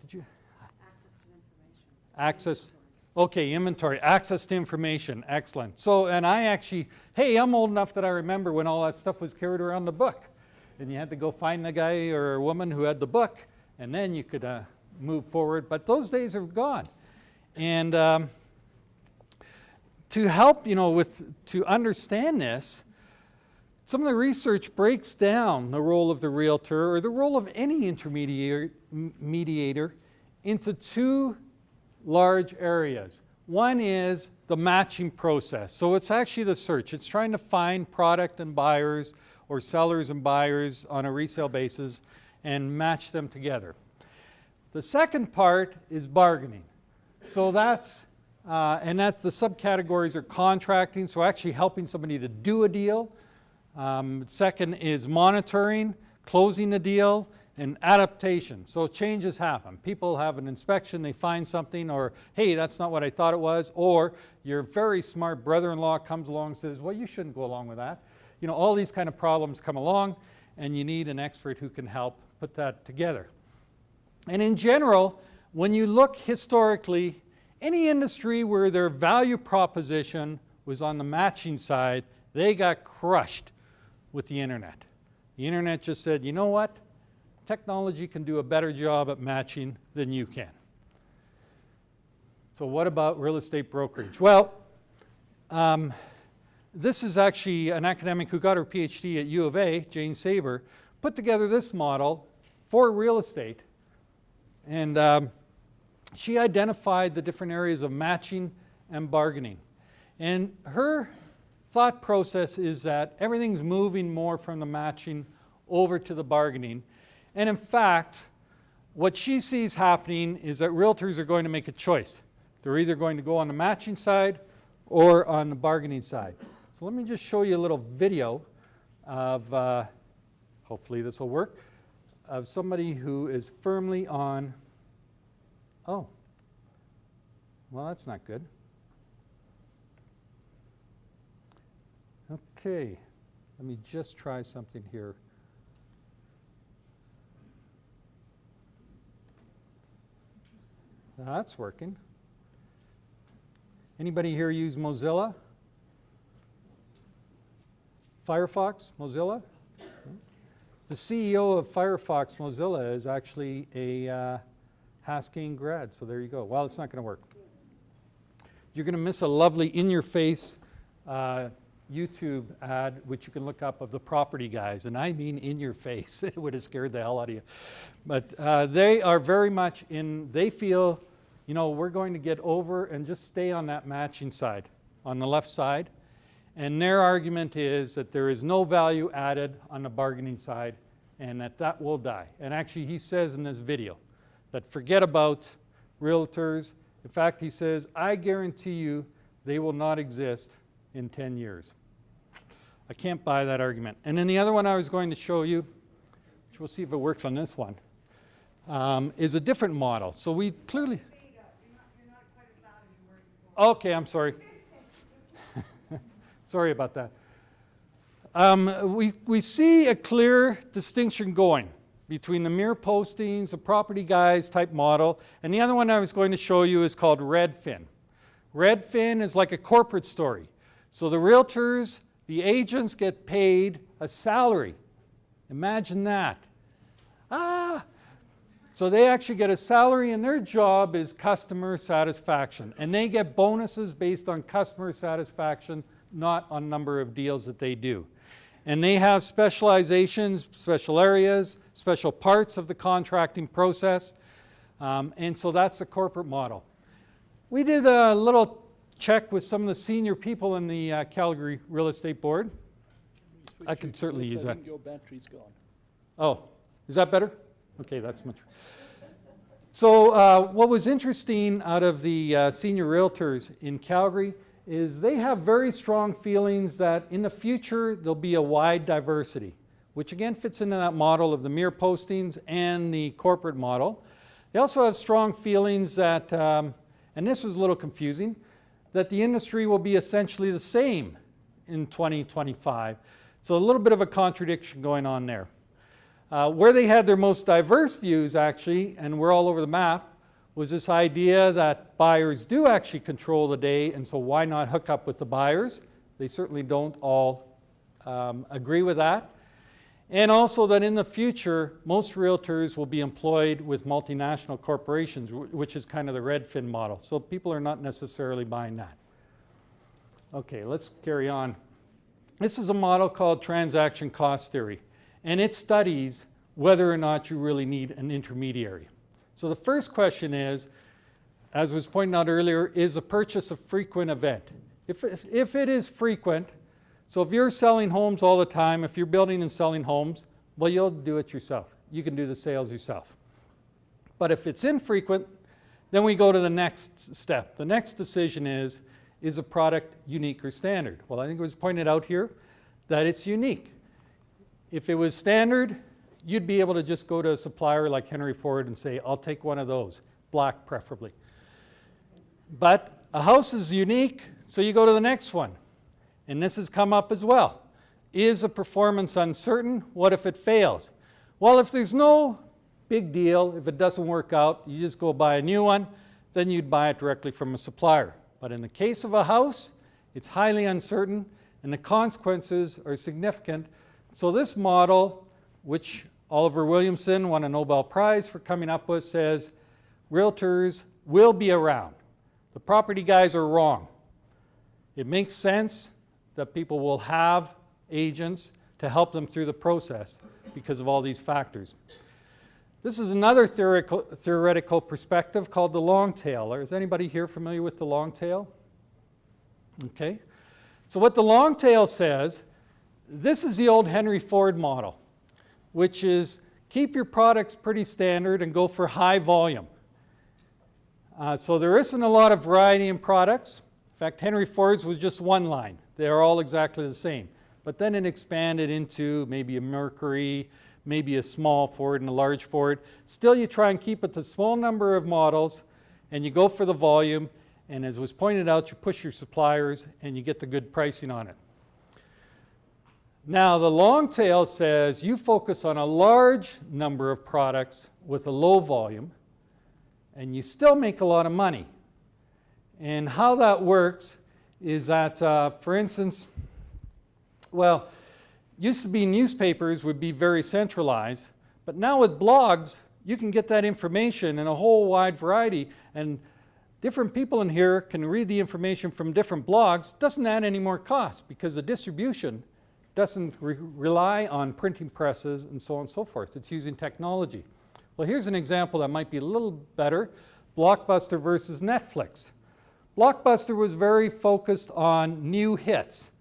Did you? Access to information. Access. Okay, inventory. Access to information. Excellent. So, and I actually, hey, I'm old enough that I remember when all that stuff was carried around the book. And you had to go find the guy or woman who had the book, and then you could move forward. But those days are gone. And to help, to understand this, some of the research breaks down the role of the realtor or the role of any mediator into two large areas. One is the matching process. So it's actually the search. It's trying to find product and buyers or sellers and buyers on a resale basis and match them together. The second part is bargaining. So that's the subcategories are contracting, so actually helping somebody to do a deal. Second is monitoring, closing the deal, and adaptation. So changes happen. People have an inspection, they find something, or hey, that's not what I thought it was, or your very smart brother-in-law comes along and says, well, you shouldn't go along with that. All these kind of problems come along, and you need an expert who can help put that together. And in general, when you look historically, any industry where their value proposition was on the matching side, they got crushed with the internet. The internet just said, you know what? Technology can do a better job at matching than you can. So what about real estate brokerage? Well, this is actually an academic who got her PhD at U of A, Jane Saber, put together this model for real estate. And she identified the different areas of matching and bargaining. And her thought process is that everything's moving more from the matching over to the bargaining. And in fact, what she sees happening is that realtors are going to make a choice. They're either going to go on the matching side or on the bargaining side. So let me just show you a little video of, hopefully this will work, of somebody who is firmly on, oh, well, that's not good. Okay, let me just try something here. That's working. Anybody here use Mozilla? Firefox, Mozilla? The CEO of Firefox, Mozilla, is actually a Haskayne grad, so there you go. Well, it's not going to work. You're going to miss a lovely in-your-face YouTube ad, which you can look up, of the property guys, and I mean in your face. It would have scared the hell out of you. But they are very much they feel, we're going to get over and just stay on that matching side, on the left side. And their argument is that there is no value added on the bargaining side and that will die. And actually he says in this video that forget about realtors. In fact, he says, I guarantee you they will not exist in 10 years. I can't buy that argument. And then the other one I was going to show you, which we'll see if it works on this one, is a different model. So we clearly... You're not quite as loud as you were before. Okay, I'm sorry. Sorry about that. We see a clear distinction going between the mere postings, the property guys type model, and the other one I was going to show you is called Redfin. Redfin is like a corporate story. So the realtors, the agents get paid a salary. Imagine that. So they actually get a salary and their job is customer satisfaction. And they get bonuses based on customer satisfaction, not on number of deals that they do. And they have specializations, special areas, special parts of the contracting process. And so that's a corporate model. We did a little check with some of the senior people in the Calgary Real Estate Board. I could certainly use that. Your battery's gone. Oh, is that better? Okay, that's much. So what was interesting out of the senior realtors in Calgary is they have very strong feelings that in the future there'll be a wide diversity, which again fits into that model of the mere postings and the corporate model. They also have strong feelings that, and this was a little confusing, that the industry will be essentially the same in 2025. So a little bit of a contradiction going on there. Where they had their most diverse views, actually, and we're all over the map, was this idea that buyers do actually control the day, and so why not hook up with the buyers? They certainly don't all agree with that. And also that in the future, most realtors will be employed with multinational corporations, which is kind of the Redfin model. So people are not necessarily buying that. Okay, let's carry on. This is a model called transaction cost theory, and it studies whether or not you really need an intermediary. So the first question is, as was pointed out earlier, is a purchase a frequent event? If it is frequent, so if you're selling homes all the time, if you're building and selling homes, well, you'll do it yourself. You can do the sales yourself. But if it's infrequent, then we go to the next step. The next decision is a product unique or standard? Well, I think it was pointed out here that it's unique. If it was standard, you'd be able to just go to a supplier like Henry Ford and say, I'll take one of those, black preferably. But a house is unique, so you go to the next one. And this has come up as well. Is a performance uncertain? What if it fails? Well, if there's no big deal, if it doesn't work out, you just go buy a new one, then you'd buy it directly from a supplier. But in the case of a house, it's highly uncertain and the consequences are significant. So this model, which Oliver Williamson won a Nobel Prize for coming up with, says realtors will be around. The property guys are wrong. It makes sense that people will have agents to help them through the process because of all these factors. This is another theoretical perspective called the long tail. Is anybody here familiar with the long tail? Okay. So what the long tail says, this is the old Henry Ford model, which is keep your products pretty standard and go for high volume. So there isn't a lot of variety in products. In fact, Henry Ford's was just one line. They're all exactly the same. But then it expanded into maybe a Mercury, maybe a small Ford and a large Ford. Still, you try and keep it to a small number of models, and you go for the volume, and as was pointed out, you push your suppliers, and you get the good pricing on it. Now, the long tail says you focus on a large number of products with a low volume, and you still make a lot of money. And how that works is that, for instance, well, used to be newspapers would be very centralized, but now with blogs, you can get that information in a whole wide variety, and different people in here can read the information from different blogs. Doesn't add any more cost because the distribution doesn't rely on printing presses and so on and so forth. It's using technology. Well, here's an example that might be a little better. Blockbuster versus Netflix. Blockbuster was very focused on new hits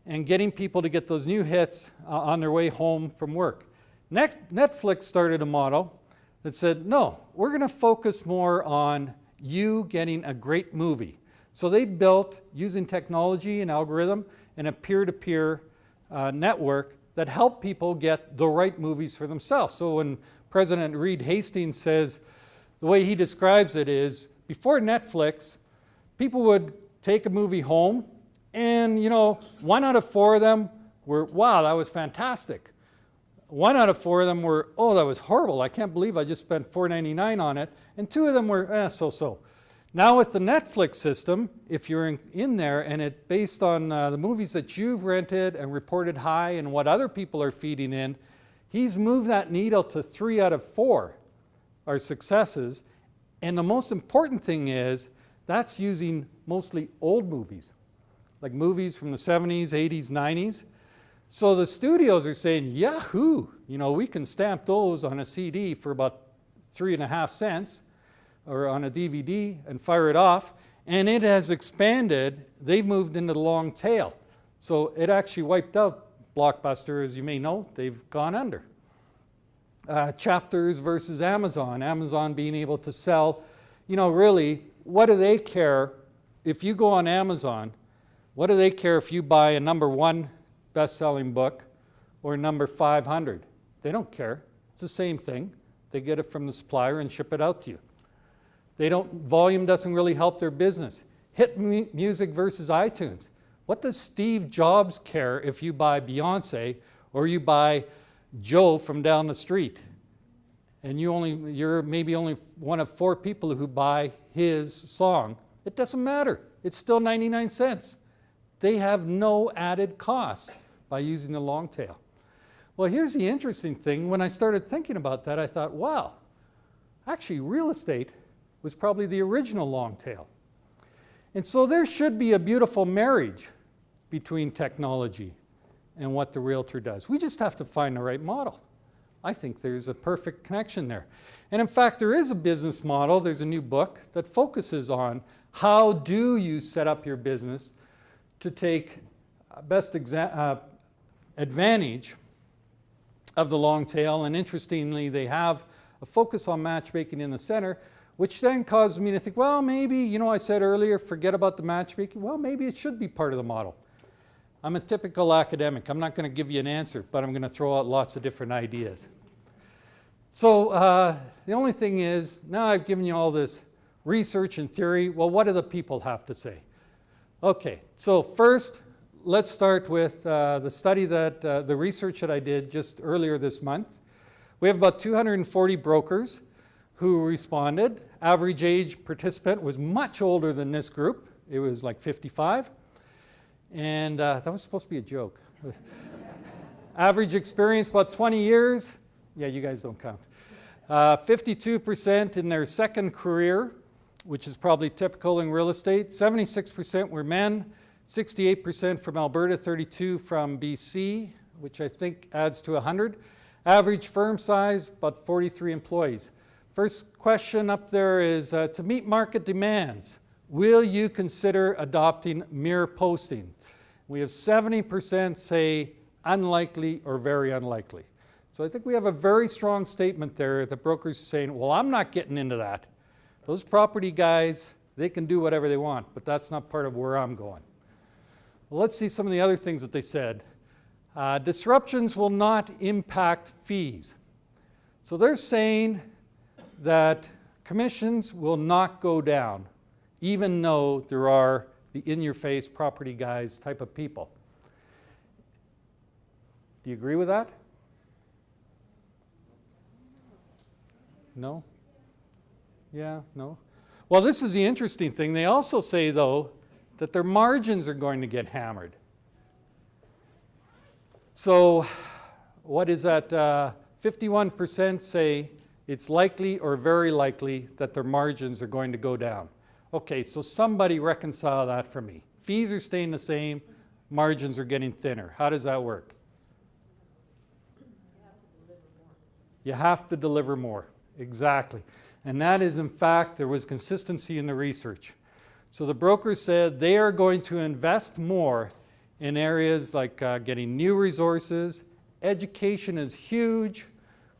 and getting people to get those new hits on their way home from work. Netflix started a model that said, no, we're going to focus more on you getting a great movie. So they built, using technology and algorithm, and a peer-to-peer network that helped people get the right movies for themselves. So when President Reed Hastings says, the way he describes it is, before Netflix, people would take a movie home, and 1 out of 4 of them were, wow, that was fantastic. 1 out of 4 of them were, oh, that was horrible. I can't believe I just spent $4.99 on it. And 2 of them were, so-so. Now with the Netflix system, if you're in there and it's based on the movies that you've rented and reported high and what other people are feeding in, he's moved that needle to 3 out of 4 are successes. And the most important thing is that's using mostly old movies, like movies from the 70s, 80s, 90s. So the studios are saying, yahoo, we can stamp those on a CD for about 3.5 cents or on a DVD and fire it off. And it has expanded. They've moved into the long tail. So it actually wiped out Blockbuster, as you may know. They've gone under. Chapters versus Amazon. Amazon being able to sell, really, what do they care if you go on Amazon? What do they care if you buy a number 1 best-selling book or number 500? They don't care. It's the same thing. They get it from the supplier and ship it out to you. Volume doesn't really help their business. Hit music versus iTunes. What does Steve Jobs care if you buy Beyonce or you buy Joe from down the street, and you're maybe only one of 4 people who buy his song, it doesn't matter. It's still 99 cents. They have no added cost by using the long tail. Well, here's the interesting thing. When I started thinking about that, I thought, wow, actually real estate was probably the original long tail. And so there should be a beautiful marriage between technology and what the realtor does. We just have to find the right model. I think there's a perfect connection there. And in fact, there is a business model. There's a new book that focuses on how do you set up your business to take best advantage of the long tail. And interestingly, they have a focus on matchmaking in the center, which then caused me to think, well, maybe, I said earlier, forget about the matchmaking. Well, maybe it should be part of the model. I'm a typical academic. I'm not going to give you an answer, but I'm going to throw out lots of different ideas. So the only thing is, now I've given you all this research and theory. Well, what do the people have to say? Okay, so first, let's start with the study the research that I did just earlier this month. We have about 240 brokers who responded. Average age participant was much older than this group. It was like 55. And that was supposed to be a joke. Average experience, about 20 years. Yeah, you guys don't count. 52% in their second career, which is probably typical in real estate. 76% were men. 68% from Alberta, 32% from BC, which I think adds to 100. Average firm size, about 43 employees. First question up there is, to meet market demands, will you consider adopting mere posting? We have 70% say unlikely or very unlikely. So I think we have a very strong statement there. The brokers are saying, well, I'm not getting into that. Those property guys, they can do whatever they want, but that's not part of where I'm going. Well, let's see some of the other things that they said. Disruptions will not impact fees. So they're saying that commissions will not go down, even though there are the in-your-face property guys type of people. Do you agree with that? No? Yeah, no? Well, this is the interesting thing. They also say, though, that their margins are going to get hammered. So what is that? 51% say it's likely or very likely that their margins are going to go down. Okay, so somebody reconcile that for me. Fees are staying the same, margins are getting thinner. How does that work? You have to deliver more, exactly. And that is, in fact, there was consistency in the research. So the brokers said they are going to invest more in areas like getting new resources. Education is huge.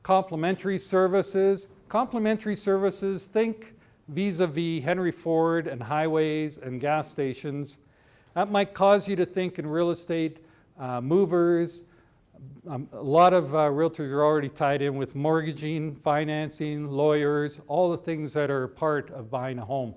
Complementary services. Complementary services, think vis-a-vis Henry Ford and highways and gas stations. That might cause you to think in real estate, movers. A lot of realtors are already tied in with mortgaging, financing, lawyers, all the things that are part of buying a home.